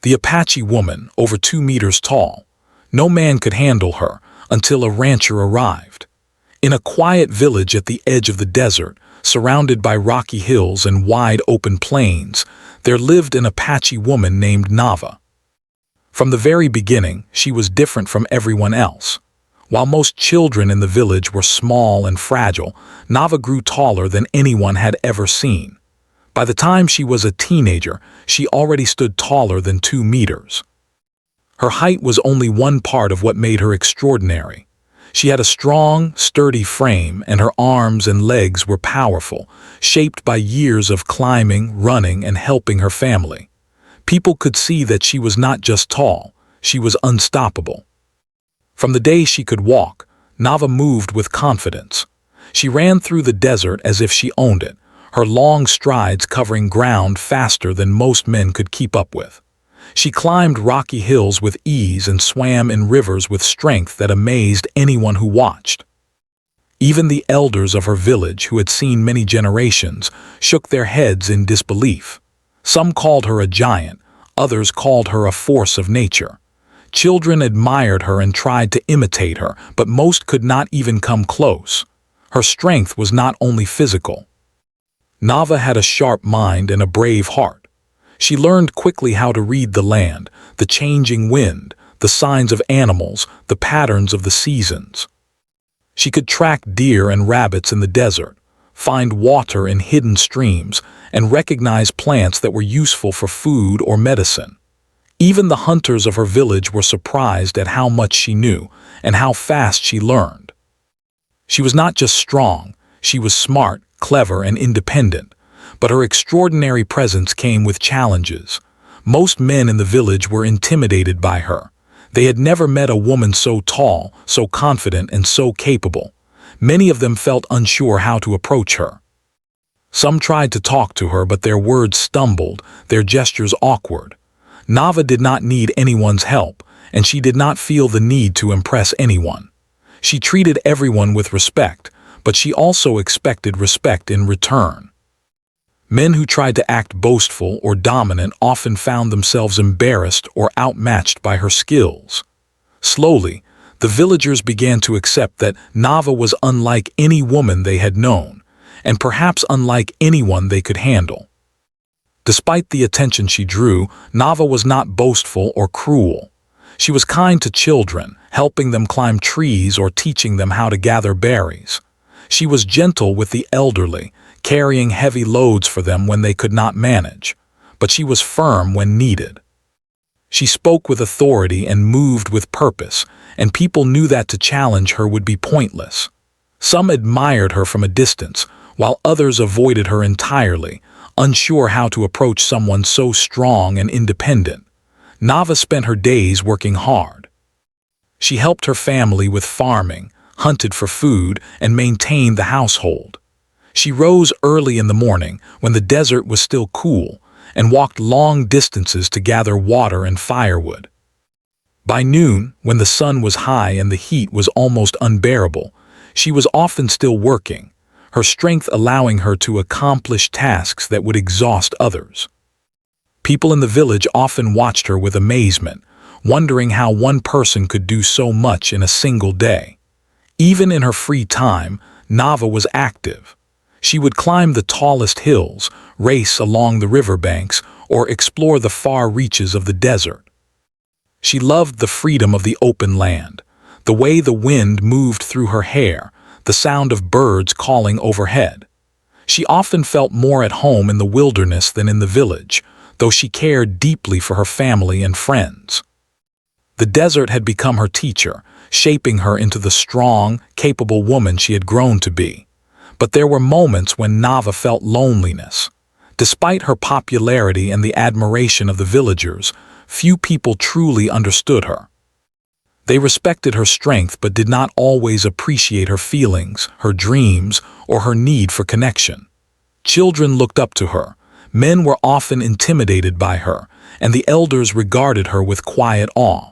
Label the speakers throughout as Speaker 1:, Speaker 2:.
Speaker 1: The Apache woman, over 2 meters tall. No man could handle her until a rancher arrived. In a quiet village at the edge of the desert, surrounded by rocky hills and wide open plains, there lived an Apache woman named Nava. From the very beginning, she was different from everyone else. While most children in the village were small and fragile, Nava grew taller than anyone had ever seen. By the time she was a teenager, she already stood taller than 2 meters. Her height was only one part of what made her extraordinary. She had a strong, sturdy frame, and her arms and legs were powerful, shaped by years of climbing, running, and helping her family. People could see that she was not just tall, she was unstoppable. From the day she could walk, Nava moved with confidence. She ran through the desert as if she owned it, her long strides covering ground faster than most men could keep up with. She climbed rocky hills with ease and swam in rivers with strength that amazed anyone who watched. Even the elders of her village, who had seen many generations, shook their heads in disbelief. Some called her a giant, others called her a force of nature. Children admired her and tried to imitate her, but most could not even come close. Her strength was not only physical. Nava had a sharp mind and a brave heart. She learned quickly how to read the land, the changing wind, the signs of animals, the patterns of the seasons. She could track deer and rabbits in the desert, find water in hidden streams, and recognize plants that were useful for food or medicine. Even the hunters of her village were surprised at how much she knew and how fast she learned. She was not just strong, she was smart, clever, and independent. But her extraordinary presence came with challenges. Most men in the village were intimidated by her. They had never met a woman so tall, so confident, and so capable. Many of them felt unsure how to approach her. Some tried to talk to her, but their words stumbled, their gestures awkward. Nava did not need anyone's help, and she did not feel the need to impress anyone. She treated everyone with respect, but she also expected respect in return. Men who tried to act boastful or dominant often found themselves embarrassed or outmatched by her skills. Slowly, the villagers began to accept that Nava was unlike any woman they had known, and perhaps unlike anyone they could handle. Despite the attention she drew, Nava was not boastful or cruel. She was kind to children, helping them climb trees or teaching them how to gather berries. She was gentle with the elderly, carrying heavy loads for them when they could not manage, but she was firm when needed. She spoke with authority and moved with purpose, and people knew that to challenge her would be pointless. Some admired her from a distance, while others avoided her entirely, unsure how to approach someone so strong and independent. Nava spent her days working hard. She helped her family with farming, hunted for food, and maintained the household. She rose early in the morning when the desert was still cool and walked long distances to gather water and firewood. By noon, when the sun was high and the heat was almost unbearable, she was often still working, her strength allowing her to accomplish tasks that would exhaust others. People in the village often watched her with amazement, wondering how one person could do so much in a single day. Even in her free time, Nava was active. She would climb the tallest hills, race along the riverbanks, or explore the far reaches of the desert. She loved the freedom of the open land, the way the wind moved through her hair, the sound of birds calling overhead. She often felt more at home in the wilderness than in the village, though she cared deeply for her family and friends. The desert had become her teacher, shaping her into the strong, capable woman she had grown to be. But there were moments when Nava felt loneliness. Despite her popularity and the admiration of the villagers, few people truly understood her. They respected her strength but did not always appreciate her feelings, her dreams, or her need for connection. Children looked up to her, men were often intimidated by her, and the elders regarded her with quiet awe.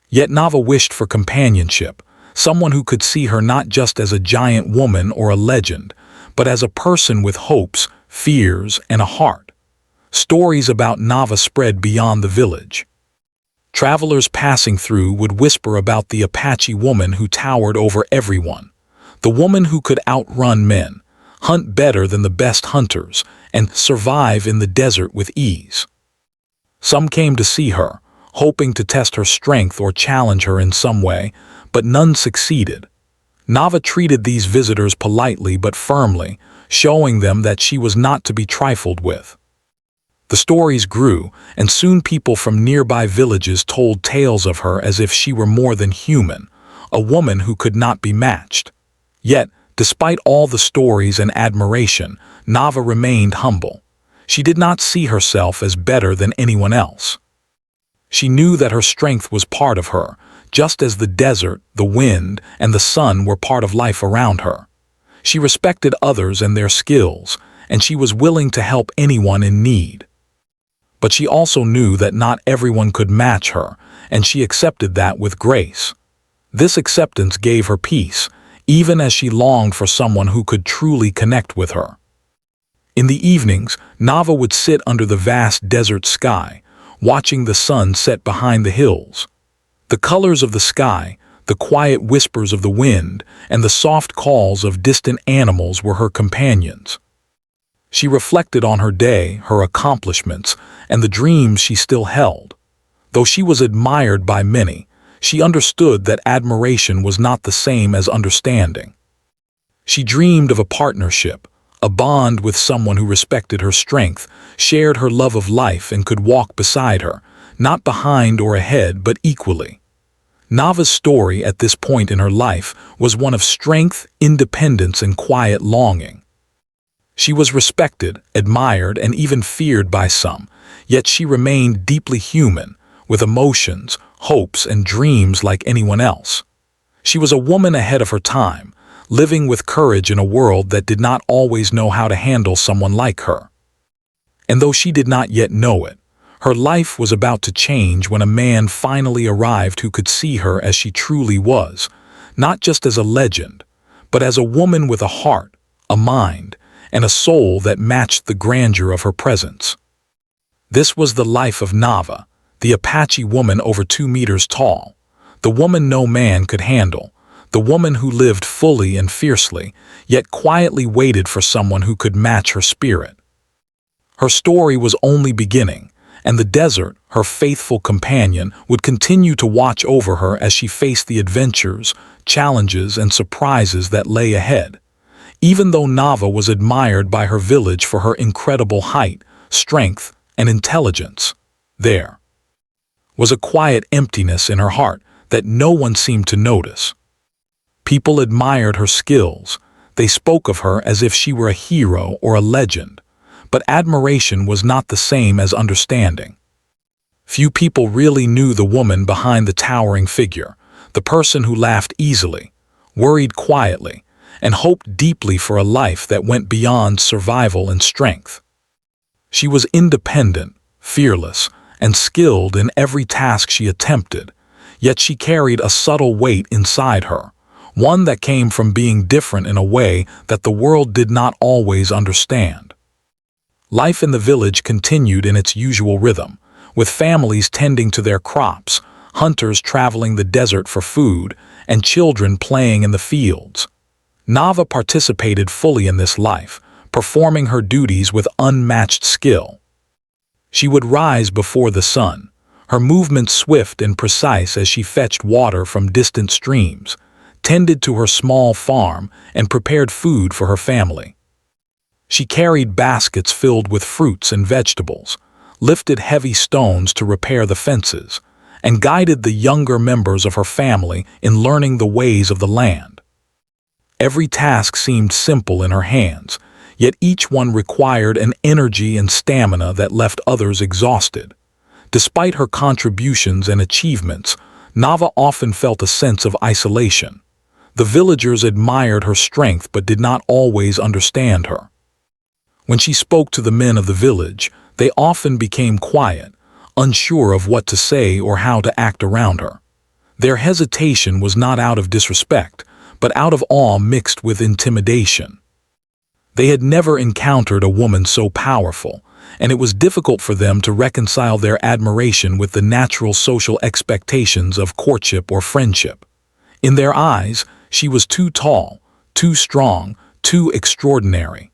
Speaker 1: Yet Nava wished for companionship, someone who could see her not just as a giant woman or a legend, but as a person with hopes, fears, and a heart. Stories about Nava spread beyond the village. Travelers passing through would whisper about the Apache woman who towered over everyone, the woman who could outrun men, hunt better than the best hunters, and survive in the desert with ease. Some came to see her, hoping to test her strength or challenge her in some way, but none succeeded. Nava treated these visitors politely but firmly, showing them that she was not to be trifled with. The stories grew, and soon people from nearby villages told tales of her as if she were more than human, a woman who could not be matched. Yet, despite all the stories and admiration, Nava remained humble. She did not see herself as better than anyone else. She knew that her strength was part of her, just as the desert, the wind, and the sun were part of life around her. She respected others and their skills, and she was willing to help anyone in need. But she also knew that not everyone could match her, and she accepted that with grace. This acceptance gave her peace, even as she longed for someone who could truly connect with her. In the evenings, Nava would sit under the vast desert sky, watching the sun set behind the hills. The colors of the sky, the quiet whispers of the wind, and the soft calls of distant animals were her companions. She reflected on her day, her accomplishments, and the dreams she still held. Though she was admired by many, she understood that admiration was not the same as understanding. She dreamed of a partnership, a bond with someone who respected her strength, shared her love of life, and could walk beside her, not behind or ahead, but equally. Nava's story at this point in her life was one of strength, independence, and quiet longing. She was respected, admired, and even feared by some, yet she remained deeply human, with emotions, hopes, and dreams like anyone else. She was a woman ahead of her time, living with courage in a world that did not always know how to handle someone like her. And though she did not yet know it, her life was about to change when a man finally arrived who could see her as she truly was, not just as a legend, but as a woman with a heart, a mind, and a soul that matched the grandeur of her presence. This was the life of Nava, the Apache woman over 2 meters tall, the woman no man could handle, the woman who lived fully and fiercely, yet quietly waited for someone who could match her spirit. Her story was only beginning, and the desert, her faithful companion, would continue to watch over her as she faced the adventures, challenges, and surprises that lay ahead. Even though Nava was admired by her village for her incredible height, strength, and intelligence, there was a quiet emptiness in her heart that no one seemed to notice. People admired her skills. They spoke of her as if she were a hero or a legend, but admiration was not the same as understanding. Few people really knew the woman behind the towering figure, the person who laughed easily, worried quietly, and hoped deeply for a life that went beyond survival and strength. She was independent, fearless, and skilled in every task she attempted, yet she carried a subtle weight inside her, one that came from being different in a way that the world did not always understand. Life in the village continued in its usual rhythm, with families tending to their crops, hunters traveling the desert for food, and children playing in the fields. Nava participated fully in this life, performing her duties with unmatched skill. She would rise before the sun, her movements swift and precise as she fetched water from distant streams, tended to her small farm, and prepared food for her family. She carried baskets filled with fruits and vegetables, lifted heavy stones to repair the fences, and guided the younger members of her family in learning the ways of the land. Every task seemed simple in her hands, yet each one required an energy and stamina that left others exhausted. Despite her contributions and achievements, Nava often felt a sense of isolation. The villagers admired her strength but did not always understand her. When she spoke to the men of the village, they often became quiet, unsure of what to say or how to act around her. Their hesitation was not out of disrespect, but out of awe mixed with intimidation. They had never encountered a woman so powerful, and it was difficult for them to reconcile their admiration with the natural social expectations of courtship or friendship. In their eyes, she was too tall, too strong, too extraordinary.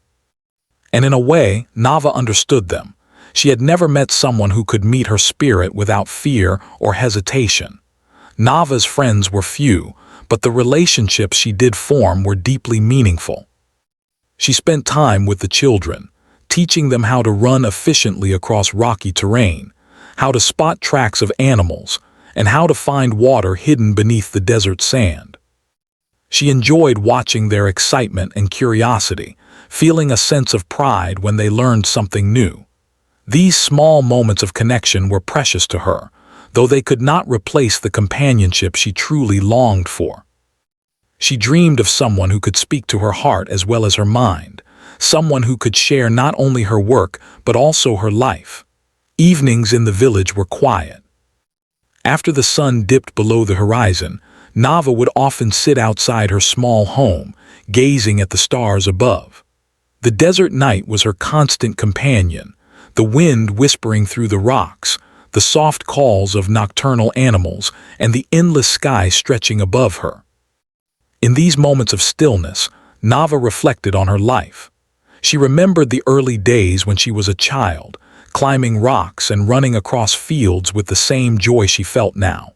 Speaker 1: And in a way, Nava understood them. She had never met someone who could meet her spirit without fear or hesitation. Nava's friends were few, but the relationships she did form were deeply meaningful. She spent time with the children, teaching them how to run efficiently across rocky terrain, how to spot tracks of animals, and how to find water hidden beneath the desert sand. She enjoyed watching their excitement and curiosity, feeling a sense of pride when they learned something new. These small moments of connection were precious to her, though they could not replace the companionship she truly longed for. She dreamed of someone who could speak to her heart as well as her mind, someone who could share not only her work but also her life. Evenings in the village were quiet. After the sun dipped below the horizon, Nava would often sit outside her small home, gazing at the stars above. The desert night was her constant companion, the wind whispering through the rocks, the soft calls of nocturnal animals, and the endless sky stretching above her. In these moments of stillness, Nava reflected on her life. She remembered the early days when she was a child, climbing rocks and running across fields with the same joy she felt now.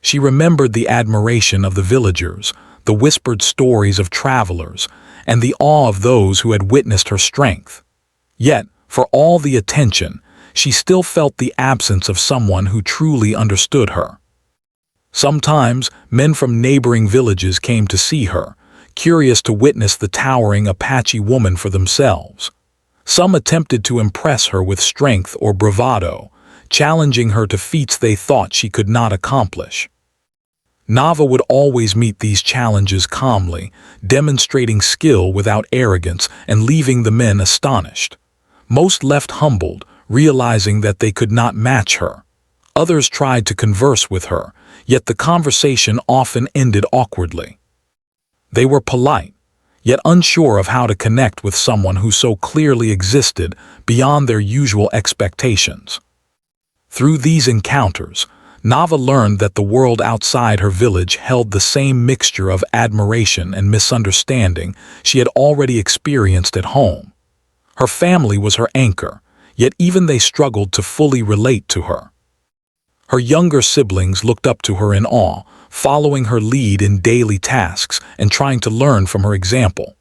Speaker 1: She remembered the admiration of the villagers, the whispered stories of travelers, and the awe of those who had witnessed her strength. Yet, for all the attention, she still felt the absence of someone who truly understood her. Sometimes, men from neighboring villages came to see her, curious to witness the towering Apache woman for themselves. Some attempted to impress her with strength or bravado, challenging her to feats they thought she could not accomplish. Nava would always meet these challenges calmly, demonstrating skill without arrogance and leaving the men astonished. Most left humbled, realizing that they could not match her. Others tried to converse with her, yet the conversation often ended awkwardly. They were polite, yet unsure of how to connect with someone who so clearly existed beyond their usual expectations. Through these encounters, Nava learned that the world outside her village held the same mixture of admiration and misunderstanding she had already experienced at home. Her family was her anchor, yet even they struggled to fully relate to her. Her younger siblings looked up to her in awe, following her lead in daily tasks and trying to learn from her example.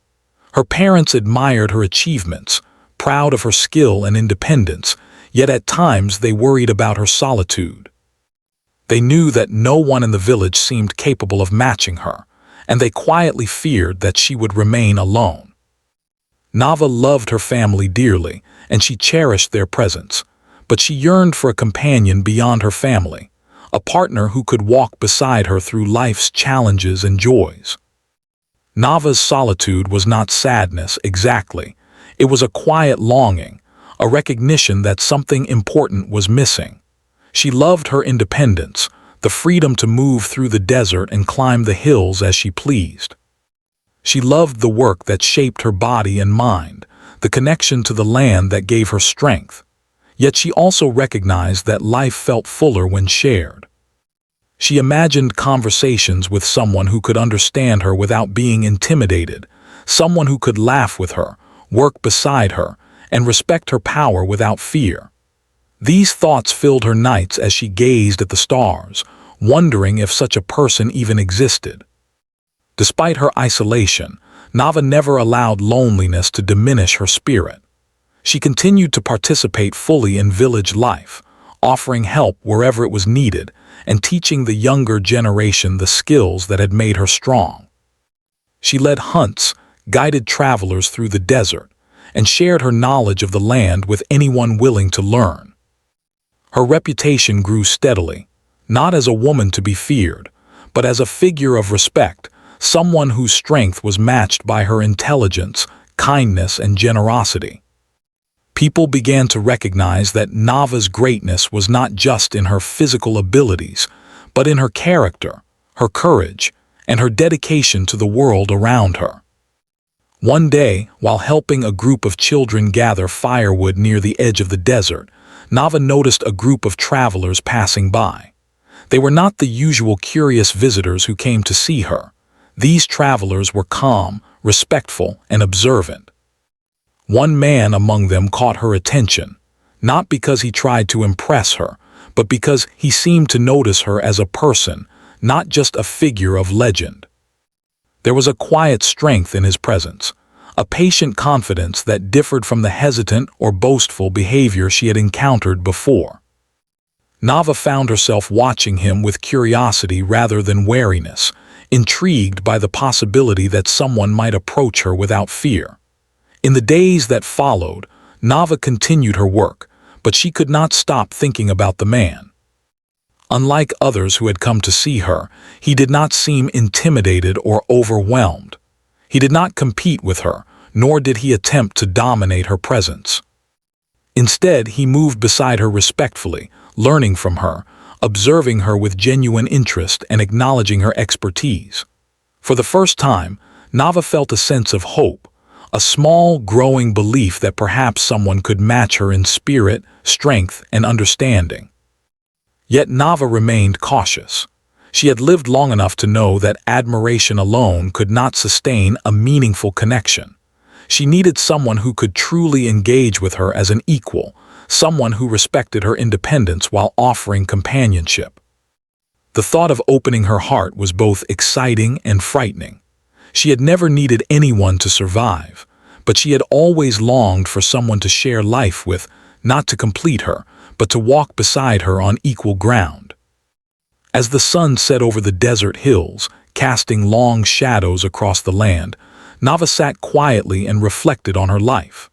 Speaker 1: Her parents admired her achievements, proud of her skill and independence, yet at times they worried about her solitude. They knew that no one in the village seemed capable of matching her, and they quietly feared that she would remain alone. Nava loved her family dearly, and she cherished their presence, but she yearned for a companion beyond her family, a partner who could walk beside her through life's challenges and joys. Nava's solitude was not sadness exactly. It was a quiet longing, a recognition that something important was missing. She loved her independence, the freedom to move through the desert and climb the hills as she pleased. She loved the work that shaped her body and mind, the connection to the land that gave her strength. Yet she also recognized that life felt fuller when shared. She imagined conversations with someone who could understand her without being intimidated, someone who could laugh with her, work beside her, and respect her power without fear. These thoughts filled her nights as she gazed at the stars, wondering if such a person even existed. Despite her isolation, Nava never allowed loneliness to diminish her spirit. She continued to participate fully in village life, offering help wherever it was needed and teaching the younger generation the skills that had made her strong. She led hunts, guided travelers through the desert, and shared her knowledge of the land with anyone willing to learn. Her reputation grew steadily, not as a woman to be feared, but as a figure of respect, someone whose strength was matched by her intelligence, kindness, and generosity. People began to recognize that Nava's greatness was not just in her physical abilities, but in her character, her courage, and her dedication to the world around her. One day, while helping a group of children gather firewood near the edge of the desert, Nava noticed a group of travelers passing by. They were not the usual curious visitors who came to see her. These travelers were calm, respectful, and observant. One man among them caught her attention, not because he tried to impress her, but because he seemed to notice her as a person, not just a figure of legend. There was a quiet strength in his presence, a patient confidence that differed from the hesitant or boastful behavior she had encountered before. Nava found herself watching him with curiosity rather than wariness, intrigued by the possibility that someone might approach her without fear. In the days that followed, Nava continued her work, but she could not stop thinking about the man. Unlike others who had come to see her, he did not seem intimidated or overwhelmed. He did not compete with her, nor did he attempt to dominate her presence. Instead, he moved beside her respectfully, learning from her, observing her with genuine interest and acknowledging her expertise. For the first time, Nava felt a sense of hope, a small, growing belief that perhaps someone could match her in spirit, strength, and understanding. Yet Nava remained cautious. She had lived long enough to know that admiration alone could not sustain a meaningful connection. She needed someone who could truly engage with her as an equal, someone who respected her independence while offering companionship. The thought of opening her heart was both exciting and frightening. She had never needed anyone to survive, but she had always longed for someone to share life with, not to complete her, but to walk beside her on equal ground. As the sun set over the desert hills, casting long shadows across the land, Nava sat quietly and reflected on her life.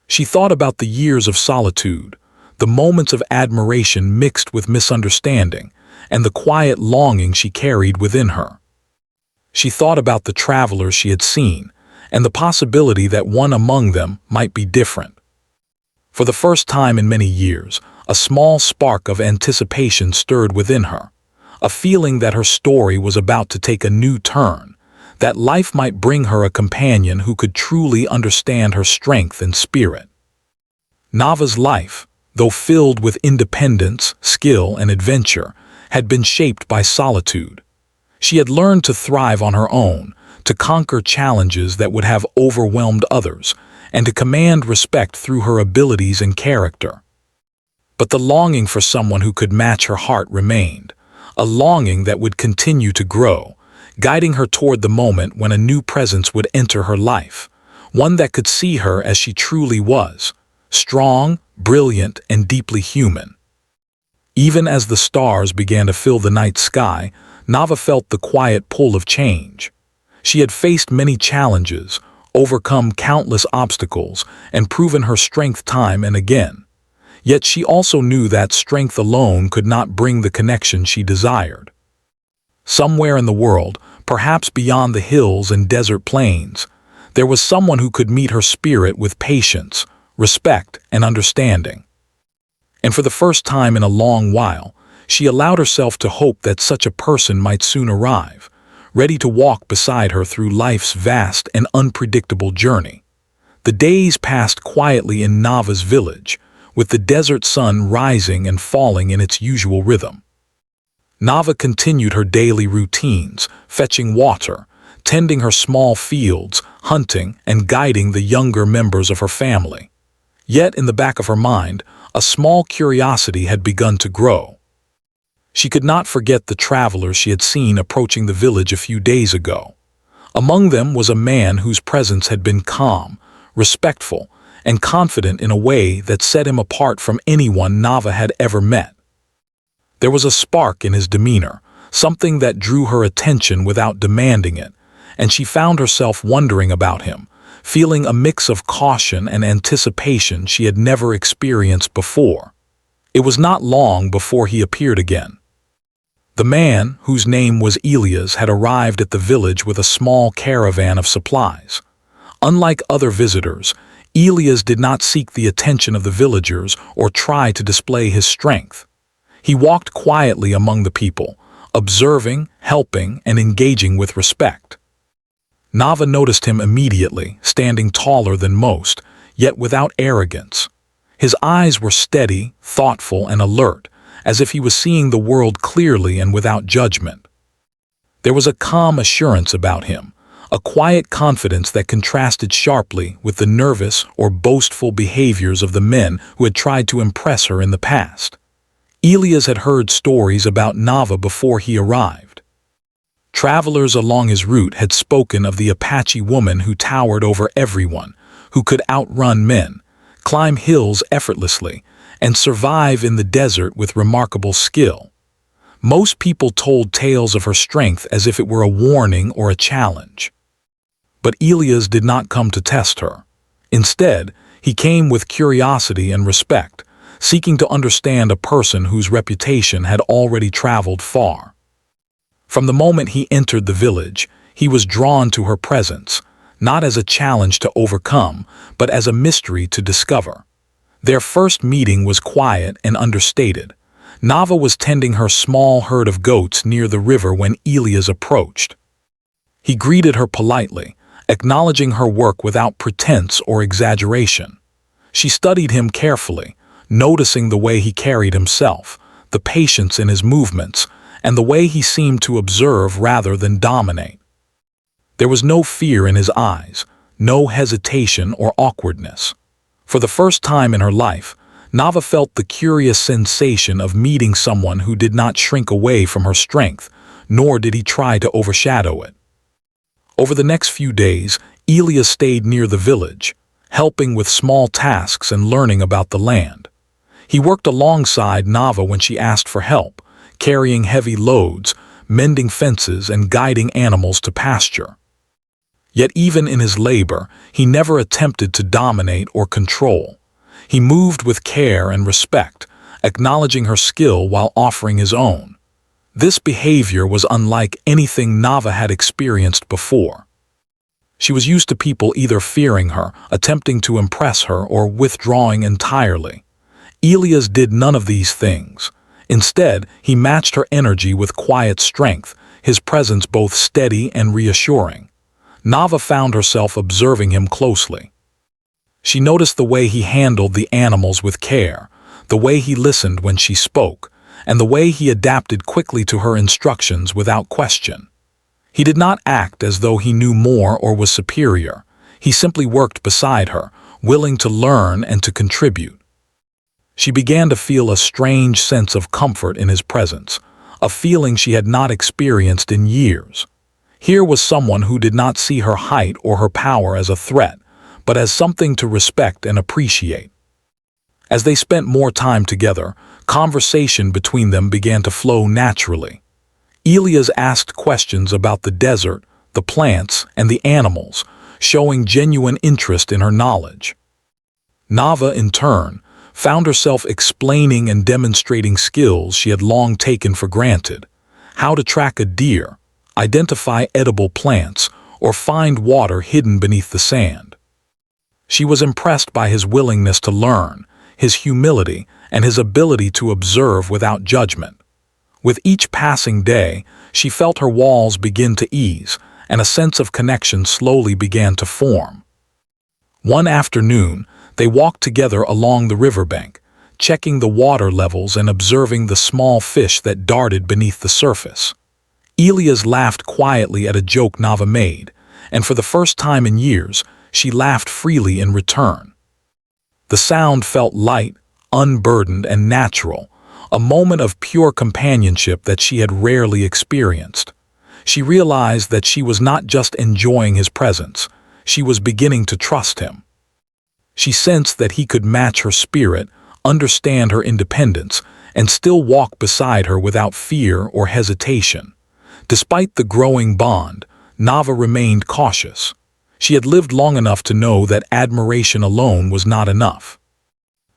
Speaker 1: She thought about the years of solitude, the moments of admiration mixed with misunderstanding, and the quiet longing she carried within her. She thought about the travelers she had seen, and the possibility that one among them might be different. For the first time in many years, a small spark of anticipation stirred within her, a feeling that her story was about to take a new turn, that life might bring her a companion who could truly understand her strength and spirit. Nava's life, though filled with independence, skill, and adventure, had been shaped by solitude. She had learned to thrive on her own, to conquer challenges that would have overwhelmed others, and to command respect through her abilities and character. But the longing for someone who could match her heart remained, a longing that would continue to grow, guiding her toward the moment when a new presence would enter her life, one that could see her as she truly was, strong, brilliant, and deeply human. Even as the stars began to fill the night sky, Nava felt the quiet pull of change. She had faced many challenges, overcome countless obstacles, and proven her strength time and again. Yet she also knew that strength alone could not bring the connection she desired. Somewhere in the world, perhaps beyond the hills and desert plains, there was someone who could meet her spirit with patience, respect, and understanding. And for the first time in a long while, she allowed herself to hope that such a person might soon arrive, ready to walk beside her through life's vast and unpredictable journey. The days passed quietly in Nava's village, with the desert sun rising and falling in its usual rhythm. Nava continued her daily routines, fetching water, tending her small fields, hunting, and guiding the younger members of her family. Yet in the back of her mind, a small curiosity had begun to grow. She could not forget the travelers she had seen approaching the village a few days ago. Among them was a man whose presence had been calm, respectful, and confident in a way that set him apart from anyone Nava had ever met. There was a spark in his demeanor, something that drew her attention without demanding it, and she found herself wondering about him, feeling a mix of caution and anticipation she had never experienced before. It was not long before he appeared again. The man, whose name was Elias, had arrived at the village with a small caravan of supplies. Unlike other visitors, Elias did not seek the attention of the villagers or try to display his strength. He walked quietly among the people, observing, helping, and engaging with respect. Nava noticed him immediately, standing taller than most, yet without arrogance. His eyes were steady, thoughtful, and alert, as if he was seeing the world clearly and without judgment. There was a calm assurance about him, a quiet confidence that contrasted sharply with the nervous or boastful behaviors of the men who had tried to impress her in the past. Elias had heard stories about Nava before he arrived. Travelers along his route had spoken of the Apache woman who towered over everyone, who could outrun men, climb hills effortlessly, and survive in the desert with remarkable skill. Most people told tales of her strength as if it were a warning or a challenge. But Elias did not come to test her. Instead, he came with curiosity and respect, seeking to understand a person whose reputation had already traveled far. From the moment he entered the village, he was drawn to her presence, not as a challenge to overcome, but as a mystery to discover. Their first meeting was quiet and understated. Nava was tending her small herd of goats near the river when Elias approached. He greeted her politely, acknowledging her work without pretense or exaggeration. She studied him carefully, noticing the way he carried himself, the patience in his movements, and the way he seemed to observe rather than dominate. There was no fear in his eyes, no hesitation or awkwardness. For the first time in her life, Nava felt the curious sensation of meeting someone who did not shrink away from her strength, nor did he try to overshadow it. Over the next few days, Elias stayed near the village, helping with small tasks and learning about the land. He worked alongside Nava when she asked for help, carrying heavy loads, mending fences, and guiding animals to pasture. Yet even in his labor, he never attempted to dominate or control. He moved with care and respect, acknowledging her skill while offering his own. This behavior was unlike anything Nava had experienced before. She was used to people either fearing her, attempting to impress her, or withdrawing entirely. Elias did none of these things. Instead, he matched her energy with quiet strength, his presence both steady and reassuring. Nava found herself observing him closely. She noticed the way he handled the animals with care, the way he listened when she spoke, and the way he adapted quickly to her instructions without question. He did not act as though he knew more or was superior. He simply worked beside her, willing to learn and to contribute. She began to feel a strange sense of comfort in his presence, a feeling she had not experienced in years. Here was someone who did not see her height or her power as a threat, but as something to respect and appreciate. As they spent more time together, conversation between them began to flow naturally. Elias asked questions about the desert, the plants, and the animals, showing genuine interest in her knowledge. Nava, in turn, found herself explaining and demonstrating skills she had long taken for granted: how to track a deer, identify edible plants, or find water hidden beneath the sand. She was impressed by his willingness to learn, his humility, and his ability to observe without judgment. With each passing day, she felt her walls begin to ease, and a sense of connection slowly began to form. One afternoon, they walked together along the riverbank, checking the water levels and observing the small fish that darted beneath the surface. Elias laughed quietly at a joke Nava made, and for the first time in years, she laughed freely in return. The sound felt light, unburdened, and natural, a moment of pure companionship that she had rarely experienced. She realized that she was not just enjoying his presence, she was beginning to trust him. She sensed that he could match her spirit, understand her independence, and still walk beside her without fear or hesitation. Despite the growing bond, Nava remained cautious. She had lived long enough to know that admiration alone was not enough.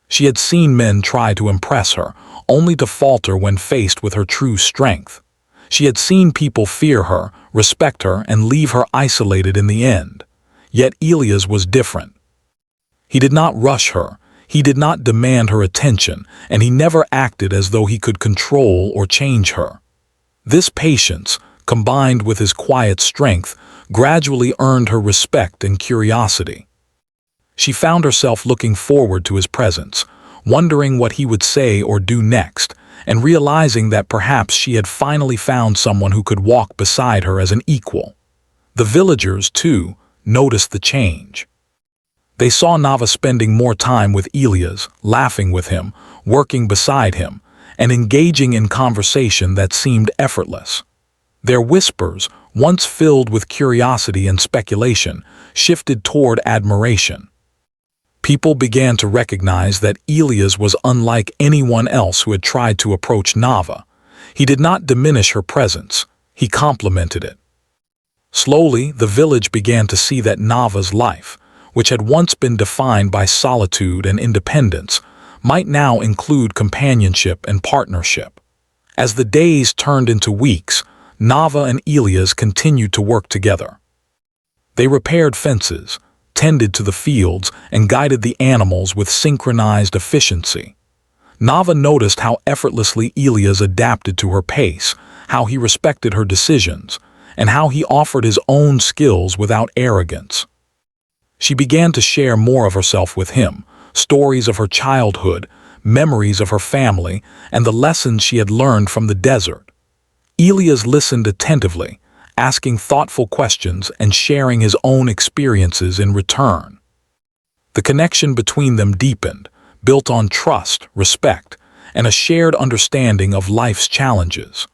Speaker 1: She had seen men try to impress her, only to falter when faced with her true strength. She had seen people fear her, respect her, and leave her isolated in the end. Yet Elias was different. He did not rush her, he did not demand her attention, and he never acted as though he could control or change her. This patience, combined with his quiet strength, gradually earned her respect and curiosity. She found herself looking forward to his presence, wondering what he would say or do next, and realizing that perhaps she had finally found someone who could walk beside her as an equal. The villagers, too, noticed the change. They saw Nava spending more time with Elias, laughing with him, working beside him, and engaging in conversation that seemed effortless. Their whispers, once filled with curiosity and speculation, shifted toward admiration. People began to recognize that Elias was unlike anyone else who had tried to approach Nava. He did not diminish her presence, he complemented it. Slowly, the village began to see that Nava's life, which had once been defined by solitude and independence, might now include companionship and partnership. As the days turned into weeks, Nava and Elias continued to work together. They repaired fences, tended to the fields, and guided the animals with synchronized efficiency. Nava noticed how effortlessly Elias adapted to her pace, how he respected her decisions, and how he offered his own skills without arrogance. She began to share more of herself with him, stories of her childhood, memories of her family, and the lessons she had learned from the desert. Elias listened attentively, asking thoughtful questions and sharing his own experiences in return. The connection between them deepened, built on trust, respect, and a shared understanding of life's challenges.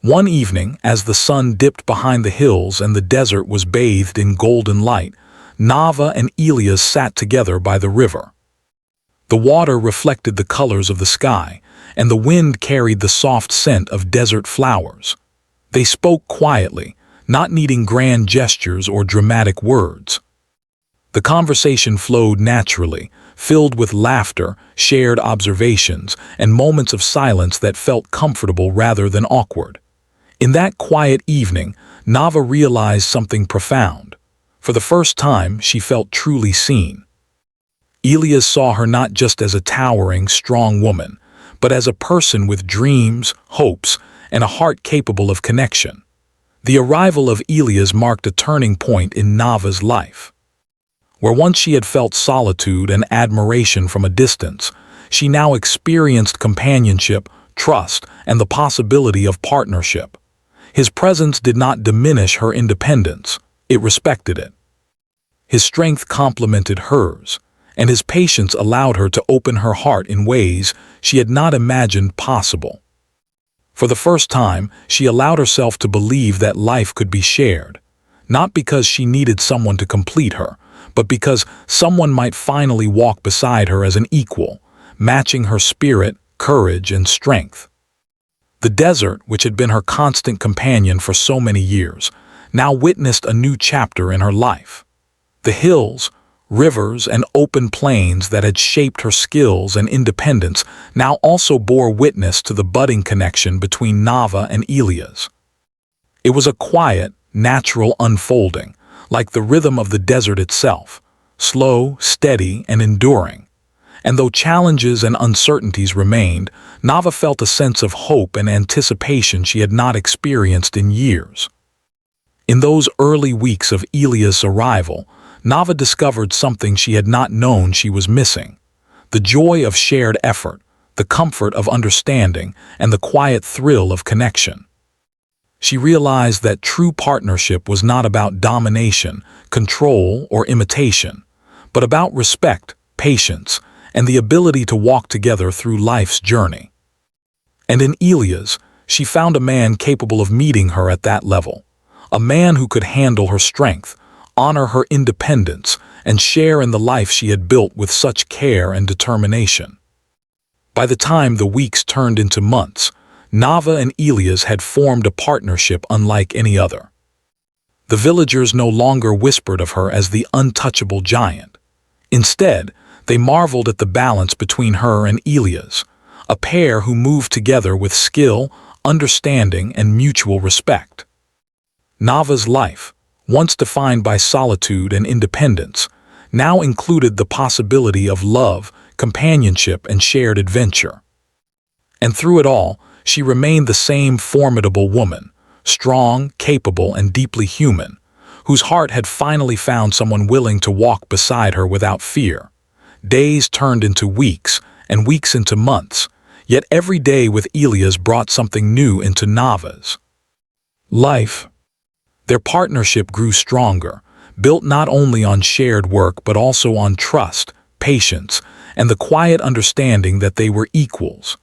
Speaker 1: One evening, as the sun dipped behind the hills and the desert was bathed in golden light, Nava and Elias sat together by the river. The water reflected the colors of the sky, and the wind carried the soft scent of desert flowers. They spoke quietly, not needing grand gestures or dramatic words. The conversation flowed naturally, filled with laughter, shared observations, and moments of silence that felt comfortable rather than awkward. In that quiet evening, Nava realized something profound. For the first time, she felt truly seen. Elias saw her not just as a towering, strong woman, but as a person with dreams, hopes, and a heart capable of connection. The arrival of Elias marked a turning point in Nava's life. Where once she had felt solitude and admiration from a distance, she now experienced companionship, trust, and the possibility of partnership. His presence did not diminish her independence, it respected it. His strength complemented hers, and his patience allowed her to open her heart in ways she had not imagined possible. For the first time, she allowed herself to believe that life could be shared, not because she needed someone to complete her, but because someone might finally walk beside her as an equal, matching her spirit, courage, and strength. The desert, which had been her constant companion for so many years, now witnessed a new chapter in her life. The hills, rivers, and open plains that had shaped her skills and independence now also bore witness to the budding connection between Nava and Elias. It was a quiet, natural unfolding, like the rhythm of the desert itself, slow, steady, and enduring. And though challenges and uncertainties remained, Nava felt a sense of hope and anticipation she had not experienced in years. In those early weeks of Elias' arrival, Nava discovered something she had not known she was missing: the joy of shared effort, the comfort of understanding, and the quiet thrill of connection. She realized that true partnership was not about domination, control, or imitation, but about respect, patience, and the ability to walk together through life's journey. And in Elias, she found a man capable of meeting her at that level, a man who could handle her strength, honor her independence, and share in the life she had built with such care and determination. By the time the weeks turned into months, Nava and Elias had formed a partnership unlike any other. The villagers no longer whispered of her as the untouchable giant. Instead, they marveled at the balance between her and Elias, a pair who moved together with skill, understanding, and mutual respect. Nava's life, once defined by solitude and independence, now included the possibility of love, companionship, and shared adventure. And through it all, she remained the same formidable woman, strong, capable, and deeply human, whose heart had finally found someone willing to walk beside her without fear. Days turned into weeks, and weeks into months, yet every day with Elias brought something new into Nava's life. Their partnership grew stronger, built not only on shared work but also on trust, patience, and the quiet understanding that they were equals.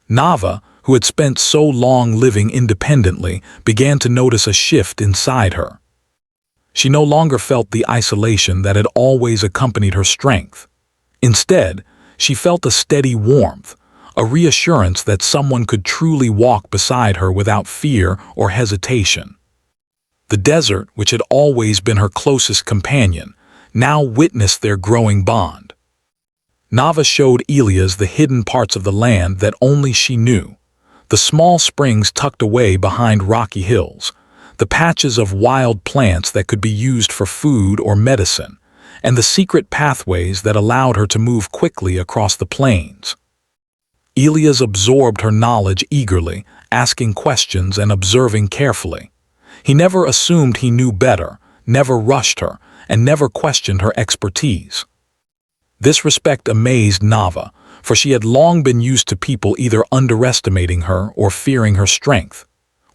Speaker 1: Nava, who had spent so long living independently, began to notice a shift inside her. She no longer felt the isolation that had always accompanied her strength. Instead, she felt a steady warmth, a reassurance that someone could truly walk beside her without fear or hesitation. The desert, which had always been her closest companion, now witnessed their growing bond. Nava showed Elias the hidden parts of the land that only she knew, the small springs tucked away behind rocky hills, the patches of wild plants that could be used for food or medicine, and the secret pathways that allowed her to move quickly across the plains. Elias absorbed her knowledge eagerly, asking questions and observing carefully. He never assumed he knew better, never rushed her, and never questioned her expertise. This respect amazed Nava, for she had long been used to people either underestimating her or fearing her strength.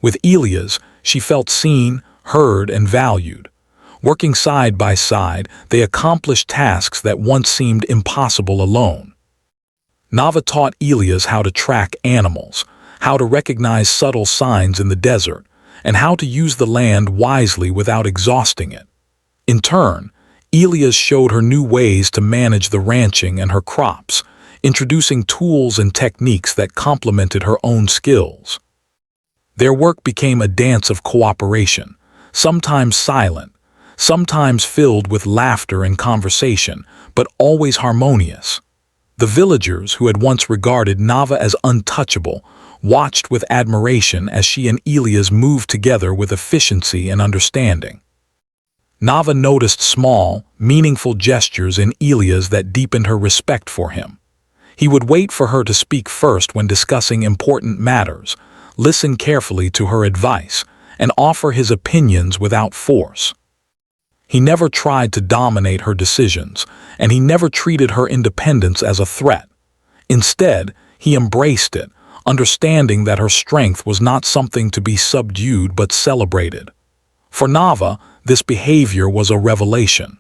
Speaker 1: With Elias, she felt seen, heard, and valued. Working side by side, they accomplished tasks that once seemed impossible alone. Nava taught Elias how to track animals, how to recognize subtle signs in the desert, and how to use the land wisely without exhausting it. In turn, Elias showed her new ways to manage the ranching and her crops, introducing tools and techniques that complemented her own skills. Their work became a dance of cooperation, sometimes silent, sometimes filled with laughter and conversation, but always harmonious. The villagers, who had once regarded Nava as untouchable, watched with admiration as she and Elias moved together with efficiency and understanding. Nava noticed small, meaningful gestures in Elias that deepened her respect for him. He would wait for her to speak first when discussing important matters, listen carefully to her advice, and offer his opinions without force. He never tried to dominate her decisions, and he never treated her independence as a threat. Instead, he embraced it, understanding that her strength was not something to be subdued but celebrated. For Nava, this behavior was a revelation.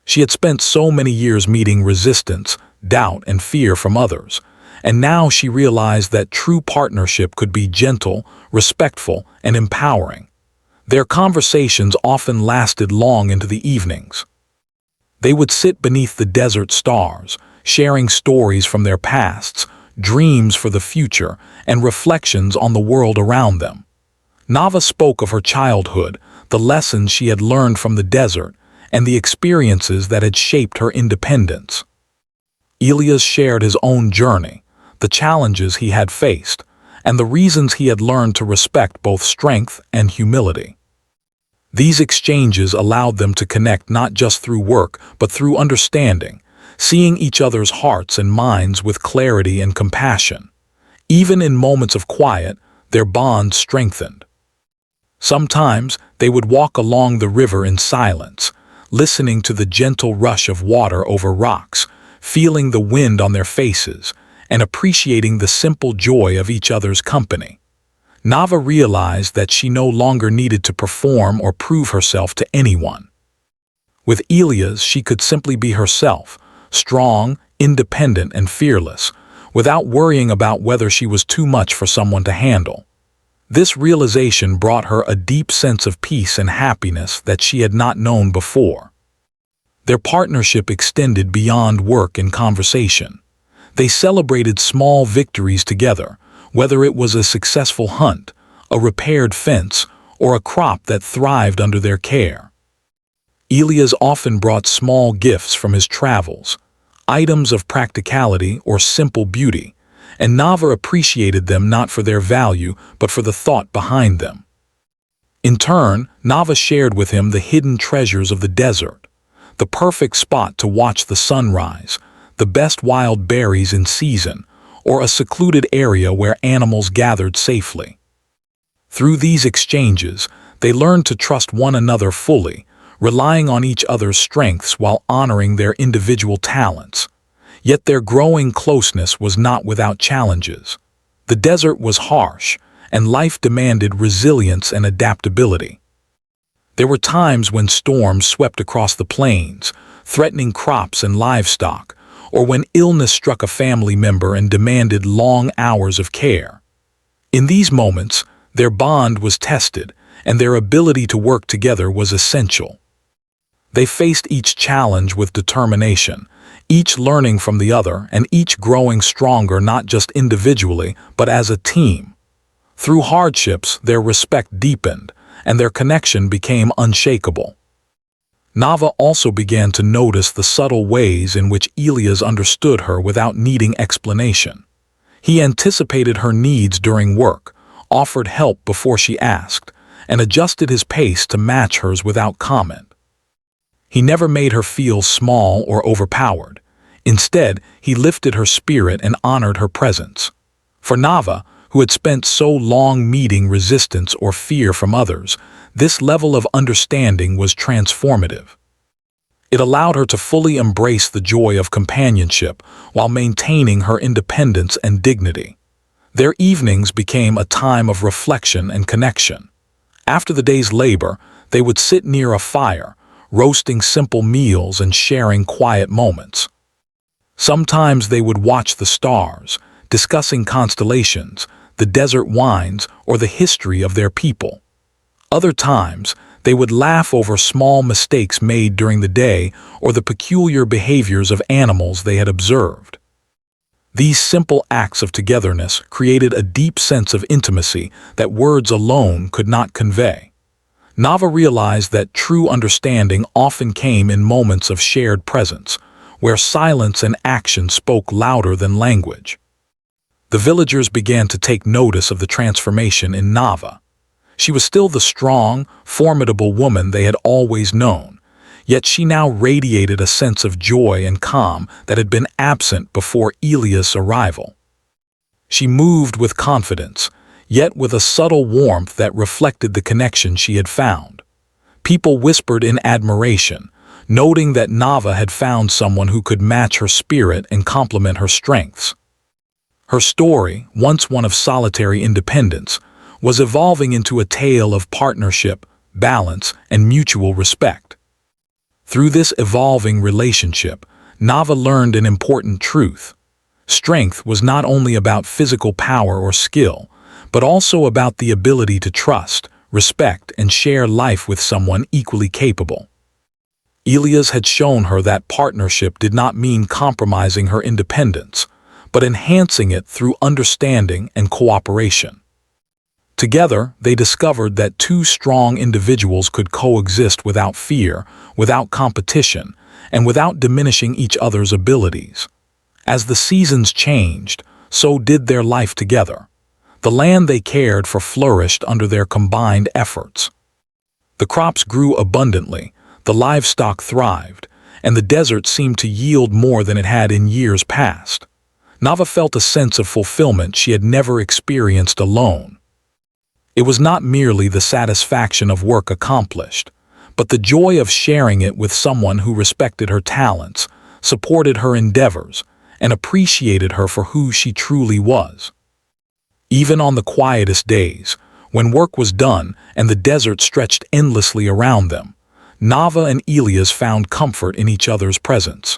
Speaker 1: She had spent so many years meeting resistance, doubt, and fear from others, and now she realized that true partnership could be gentle, respectful, and empowering. Their conversations often lasted long into the evenings. They would sit beneath the desert stars, sharing stories from their pasts, dreams for the future, and reflections on the world around them. Nava spoke of her childhood, the lessons she had learned from the desert, and the experiences that had shaped her independence. Elias shared his own journey, the challenges he had faced, and the reasons he had learned to respect both strength and humility. These exchanges allowed them to connect not just through work but through understanding, seeing each other's hearts and minds with clarity and compassion. Even in moments of quiet, their bond strengthened. Sometimes they would walk along the river in silence, listening to the gentle rush of water over rocks, feeling the wind on their faces, and appreciating the simple joy of each other's company. Nava realized that she no longer needed to perform or prove herself to anyone. With Elias, she could simply be herself, strong, independent, and fearless, without worrying about whether she was too much for someone to handle. This realization brought her a deep sense of peace and happiness that she had not known before. Their partnership extended beyond work and conversation. They celebrated small victories together, whether it was a successful hunt, a repaired fence, or a crop that thrived under their care. Elias often brought small gifts from his travels, items of practicality or simple beauty, and Nava appreciated them not for their value but for the thought behind them. In turn, Nava shared with him the hidden treasures of the desert, the perfect spot to watch the sunrise, the best wild berries in season, or a secluded area where animals gathered safely. Through these exchanges, they learned to trust one another fully, relying on each other's strengths while honoring their individual talents. Yet their growing closeness was not without challenges. The desert was harsh, and life demanded resilience and adaptability. There were times when storms swept across the plains, threatening crops and livestock, or when illness struck a family member and demanded long hours of care. In these moments, their bond was tested, and their ability to work together was essential. They faced each challenge with determination, each learning from the other and each growing stronger not just individually, but as a team. Through hardships, their respect deepened, and their connection became unshakable. Nava also began to notice the subtle ways in which Elias understood her without needing explanation. He anticipated her needs during work, offered help before she asked, and adjusted his pace to match hers without comment. He never made her feel small or overpowered. Instead, he lifted her spirit and honored her presence. For Nava, who had spent so long meeting resistance or fear from others, this level of understanding was transformative. It allowed her to fully embrace the joy of companionship while maintaining her independence and dignity. Their evenings became a time of reflection and connection. After the day's labor, they would sit near a fire, roasting simple meals and sharing quiet moments. Sometimes they would watch the stars, discussing constellations, the desert wines, or the history of their people. Other times, they would laugh over small mistakes made during the day or the peculiar behaviors of animals they had observed. These simple acts of togetherness created a deep sense of intimacy that words alone could not convey. Nava realized that true understanding often came in moments of shared presence, where silence and action spoke louder than language. The villagers began to take notice of the transformation in Nava. She was still the strong, formidable woman they had always known, yet she now radiated a sense of joy and calm that had been absent before Elias' arrival. She moved with confidence, yet with a subtle warmth that reflected the connection she had found. People whispered in admiration, noting that Nava had found someone who could match her spirit and complement her strengths. Her story, once one of solitary independence, was evolving into a tale of partnership, balance, and mutual respect. Through this evolving relationship, Nava learned an important truth. Strength was not only about physical power or skill, but also about the ability to trust, respect, and share life with someone equally capable. Elias had shown her that partnership did not mean compromising her independence, but enhancing it through understanding and cooperation. Together, they discovered that two strong individuals could coexist without fear, without competition, and without diminishing each other's abilities. As the seasons changed, so did their life together. The land they cared for flourished under their combined efforts. The crops grew abundantly, the livestock thrived, and the desert seemed to yield more than it had in years past. Nava felt a sense of fulfillment she had never experienced alone. It was not merely the satisfaction of work accomplished, but the joy of sharing it with someone who respected her talents, supported her endeavors, and appreciated her for who she truly was. Even on the quietest days, when work was done and the desert stretched endlessly around them, Nava and Elias found comfort in each other's presence.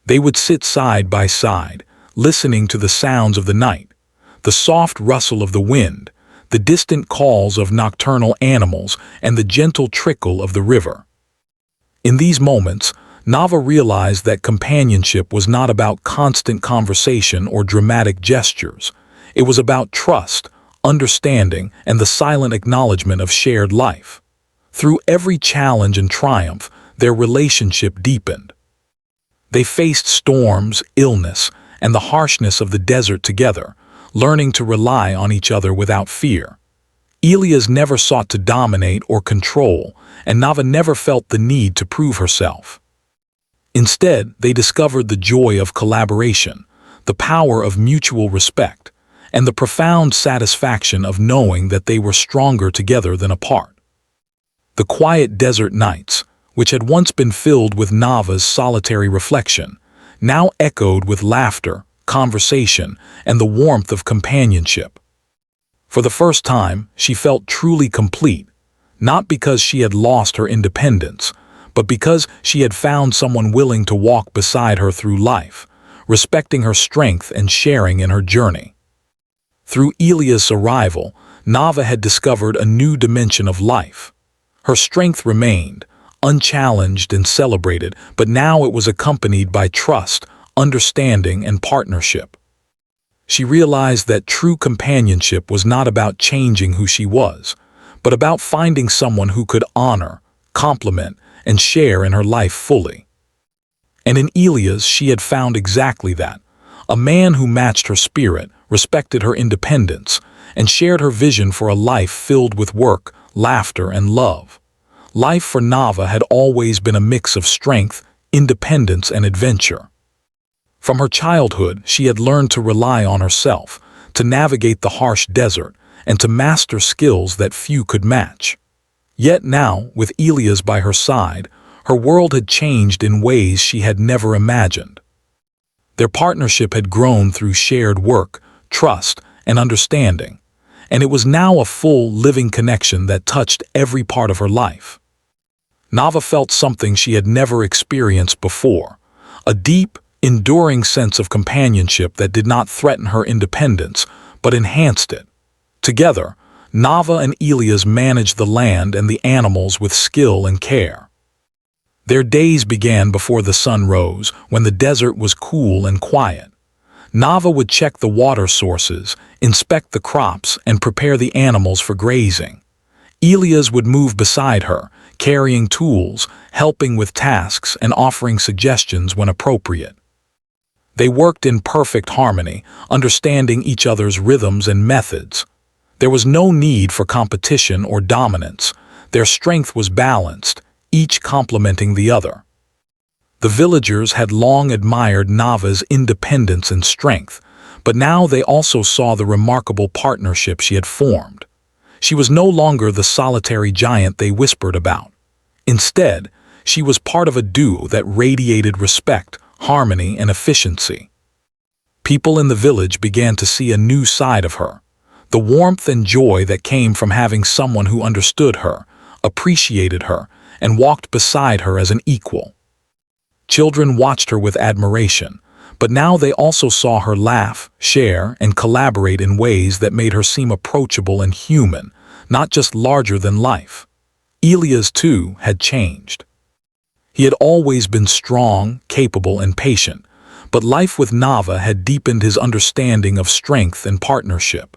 Speaker 1: They would sit side by side, listening to the sounds of the night, the soft rustle of the wind, the distant calls of nocturnal animals, and the gentle trickle of the river. In these moments, Nava realized that companionship was not about constant conversation or dramatic gestures. It was about trust, understanding, and the silent acknowledgement of shared life. Through every challenge and triumph, their relationship deepened. They faced storms, illness, and the harshness of the desert together, learning to rely on each other without fear. Elias never sought to dominate or control, and Nava never felt the need to prove herself. Instead, they discovered the joy of collaboration, the power of mutual respect, and the profound satisfaction of knowing that they were stronger together than apart. The quiet desert nights, which had once been filled with Nava's solitary reflection, now echoed with laughter, conversation, and the warmth of companionship. For the first time, she felt truly complete, not because she had lost her independence, but because she had found someone willing to walk beside her through life, respecting her strength and sharing in her journey. Through Elia's arrival, Nava had discovered a new dimension of life. Her strength remained, unchallenged and celebrated, but now it was accompanied by trust, understanding, and partnership. She realized that true companionship was not about changing who she was, but about finding someone who could honor, compliment, and share in her life fully. And in Elias she had found exactly that, a man who matched her spirit, respected her independence, and shared her vision for a life filled with work, laughter, and love. Life for Nava had always been a mix of strength, independence, and adventure. From her childhood, she had learned to rely on herself, to navigate the harsh desert, and to master skills that few could match. Yet now, with Elias by her side, her world had changed in ways she had never imagined. Their partnership had grown through shared work, trust, and understanding, and it was now a full, living connection that touched every part of her life. Nava felt something she had never experienced before, a deep, enduring sense of companionship that did not threaten her independence, but enhanced it. Together, Nava and Elias managed the land and the animals with skill and care. Their days began before the sun rose, when the desert was cool and quiet. Nava would check the water sources, inspect the crops, and prepare the animals for grazing. Elias would move beside her, carrying tools, helping with tasks, and offering suggestions when appropriate. They worked in perfect harmony, understanding each other's rhythms and methods. There was no need for competition or dominance. Their strength was balanced, each complementing the other. The villagers had long admired Nava's independence and strength, but now they also saw the remarkable partnership she had formed. She was no longer the solitary giant they whispered about. Instead, she was part of a duo that radiated respect, harmony, and efficiency. People in the village began to see a new side of her, the warmth and joy that came from having someone who understood her, appreciated her, and walked beside her as an equal. Children watched her with admiration, but now they also saw her laugh, share, and collaborate in ways that made her seem approachable and human, not just larger than life. Elias, too, had changed. He had always been strong, capable, and patient, but life with Nava had deepened his understanding of strength and partnership.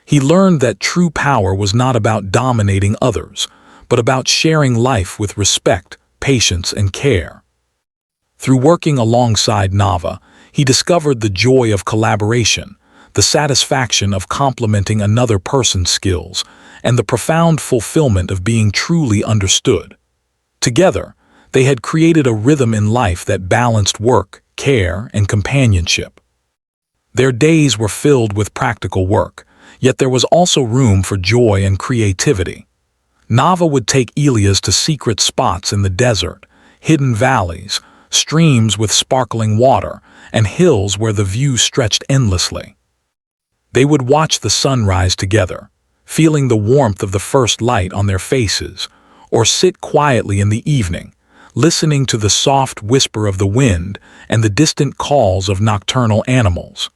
Speaker 1: He learned that true power was not about dominating others, but about sharing life with respect, patience, and care. Through working alongside Nava, he discovered the joy of collaboration, the satisfaction of complementing another person's skills, and the profound fulfillment of being truly understood. Together, they had created a rhythm in life that balanced work, care, and companionship. Their days were filled with practical work, yet there was also room for joy and creativity. Nava would take Elias to secret spots in the desert, hidden valleys, streams with sparkling water, and hills where the view stretched endlessly. They would watch the sunrise together, feeling the warmth of the first light on their faces, or sit quietly in the evening, listening to the soft whisper of the wind and the distant calls of nocturnal animals.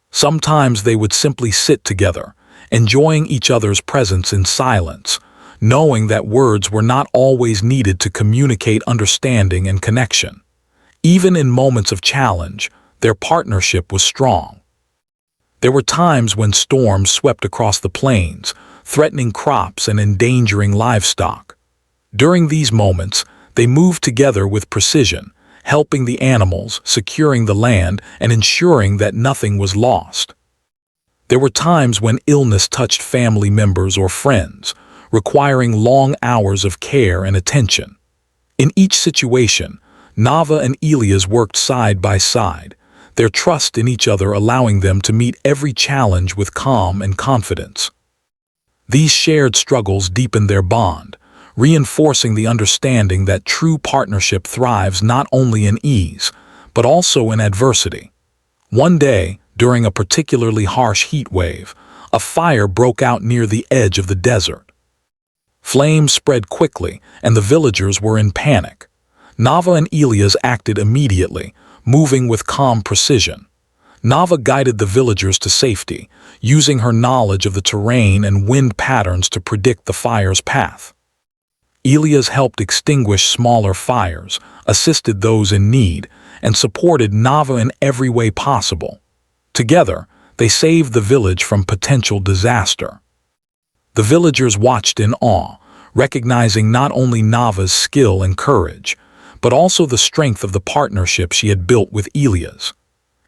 Speaker 1: Sometimes they would simply sit together, enjoying each other's presence in silence, knowing that words were not always needed to communicate understanding and connection. Even in moments of challenge, their partnership was strong. There were times when storms swept across the plains, threatening crops and endangering livestock. During these moments, they moved together with precision, helping the animals, securing the land, and ensuring that nothing was lost. There were times when illness touched family members or friends, requiring long hours of care and attention. In each situation, Nava and Elias worked side by side, their trust in each other allowing them to meet every challenge with calm and confidence. These shared struggles deepened their bond, reinforcing the understanding that true partnership thrives not only in ease, but also in adversity. One day, during a particularly harsh heat wave, a fire broke out near the edge of the desert. Flames spread quickly, and the villagers were in panic. Nava and Elias acted immediately, moving with calm precision. Nava guided the villagers to safety, using her knowledge of the terrain and wind patterns to predict the fire's path. Elias helped extinguish smaller fires, assisted those in need, and supported Nava in every way possible. Together, they saved the village from potential disaster. The villagers watched in awe, recognizing not only Nava's skill and courage, but also the strength of the partnership she had built with Elias.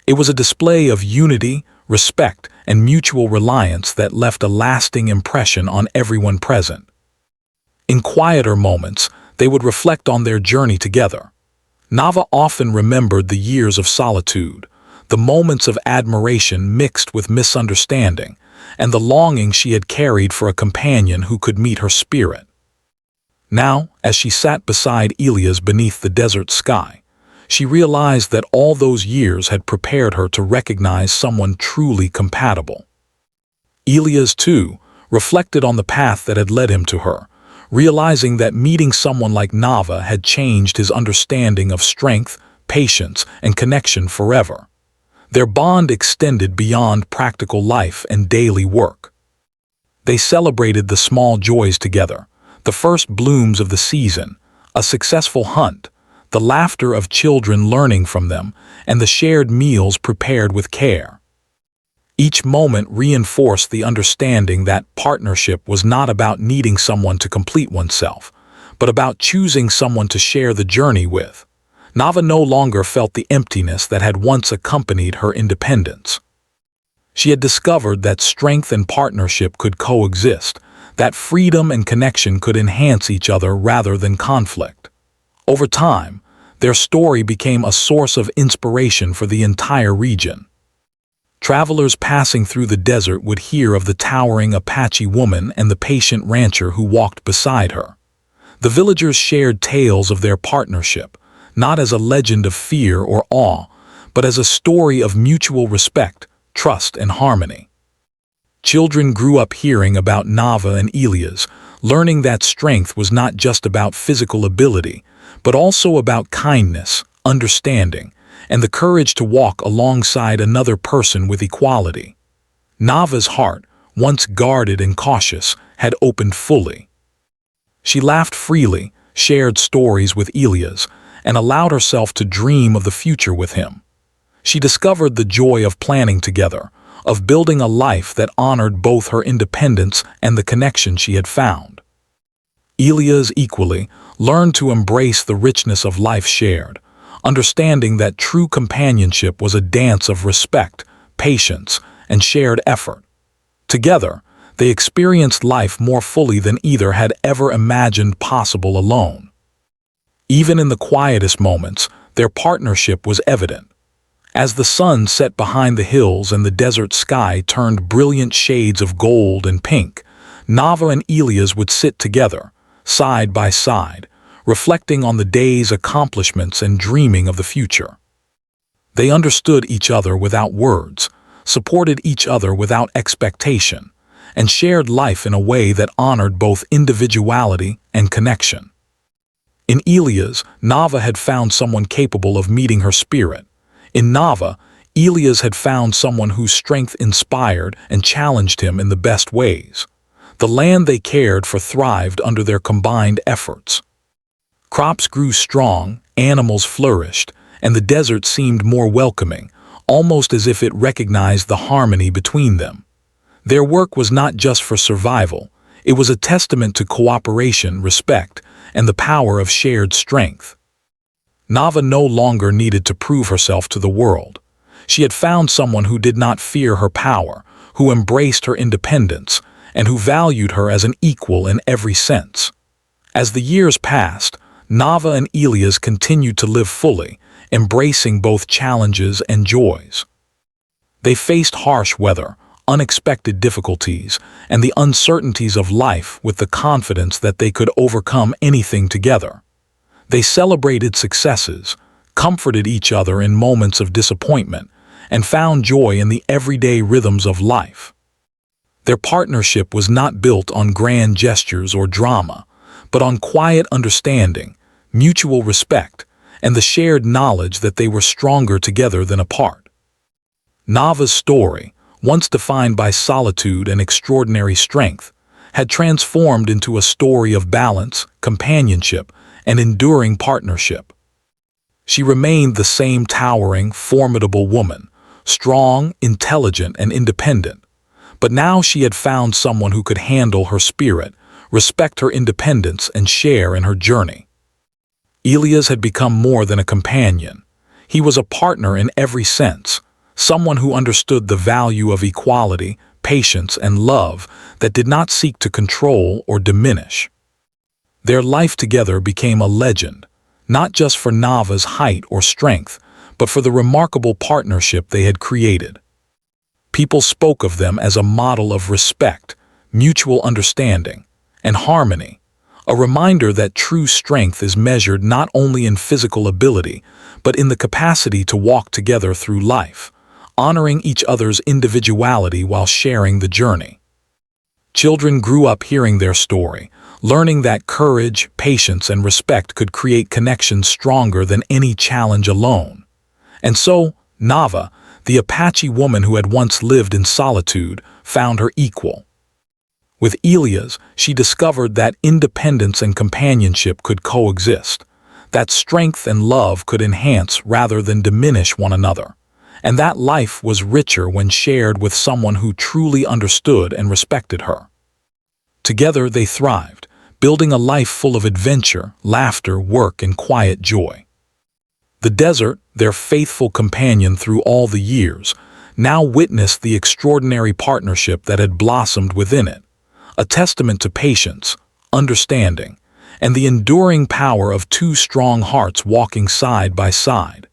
Speaker 1: It was a display of unity, respect, and mutual reliance that left a lasting impression on everyone present. In quieter moments, they would reflect on their journey together. Nava often remembered the years of solitude, the moments of admiration mixed with misunderstanding, and the longing she had carried for a companion who could meet her spirit. Now, as she sat beside Elias beneath the desert sky, she realized that all those years had prepared her to recognize someone truly compatible. Elias, too, reflected on the path that had led him to her, realizing that meeting someone like Nava had changed his understanding of strength, patience, and connection forever. Their bond extended beyond practical life and daily work. They celebrated the small joys together, the first blooms of the season, a successful hunt, the laughter of children learning from them, and the shared meals prepared with care. Each moment reinforced the understanding that partnership was not about needing someone to complete oneself, but about choosing someone to share the journey with. Nava no longer felt the emptiness that had once accompanied her independence. She had discovered that strength and partnership could coexist, that freedom and connection could enhance each other rather than conflict. Over time, their story became a source of inspiration for the entire region. Travelers passing through the desert would hear of the towering Apache woman and the patient rancher who walked beside her. The villagers shared tales of their partnership, not as a legend of fear or awe, but as a story of mutual respect, trust, and harmony. Children grew up hearing about Nava and Elias, learning that strength was not just about physical ability, but also about kindness, understanding, and the courage to walk alongside another person with equality. Nava's heart, once guarded and cautious, had opened fully. She laughed freely, shared stories with Elias, and allowed herself to dream of the future with him. She discovered the joy of planning together, of building a life that honored both her independence and the connection she had found. Elias, equally, learned to embrace the richness of life shared, understanding that true companionship was a dance of respect, patience, and shared effort. Together, they experienced life more fully than either had ever imagined possible alone. Even in the quietest moments, their partnership was evident. As the sun set behind the hills and the desert sky turned brilliant shades of gold and pink, Nava and Elias would sit together, side by side, reflecting on the day's accomplishments and dreaming of the future. They understood each other without words, supported each other without expectation, and shared life in a way that honored both individuality and connection. In Elias, Nava had found someone capable of meeting her spirit. In Nava, Elias had found someone whose strength inspired and challenged him in the best ways. The land they cared for thrived under their combined efforts. Crops grew strong, animals flourished, and the desert seemed more welcoming, almost as if it recognized the harmony between them. Their work was not just for survival, it was a testament to cooperation, respect, and the power of shared strength. Nava no longer needed to prove herself to the world. She had found someone who did not fear her power, who embraced her independence, and who valued her as an equal in every sense. As the years passed, Nava and Elias continued to live fully, embracing both challenges and joys. They faced harsh weather, unexpected difficulties, and the uncertainties of life with the confidence that they could overcome anything together. They celebrated successes, comforted each other in moments of disappointment, and found joy in the everyday rhythms of life. Their partnership was not built on grand gestures or drama, but on quiet understanding, mutual respect, and the shared knowledge that they were stronger together than apart. Nava's story, once defined by solitude and extraordinary strength, had transformed into a story of balance, companionship, and enduring partnership. She remained the same towering, formidable woman, strong, intelligent, and independent. But now she had found someone who could handle her spirit, respect her independence, and share in her journey. Elias had become more than a companion. He was a partner in every sense, someone who understood the value of equality, patience, and love that did not seek to control or diminish. Their life together became a legend, not just for Nava's height or strength, but for the remarkable partnership they had created. People spoke of them as a model of respect, mutual understanding, and harmony, a reminder that true strength is measured not only in physical ability, but in the capacity to walk together through life, honoring each other's individuality while sharing the journey. Children grew up hearing their story, learning that courage, patience, and respect could create connections stronger than any challenge alone. And so, Nava, the Apache woman who had once lived in solitude, found her equal. With Elias, she discovered that independence and companionship could coexist, that strength and love could enhance rather than diminish one another, and that life was richer when shared with someone who truly understood and respected her. Together they thrived, building a life full of adventure, laughter, work, and quiet joy. The desert, their faithful companion through all the years, now witnessed the extraordinary partnership that had blossomed within it, a testament to patience, understanding, and the enduring power of two strong hearts walking side by side.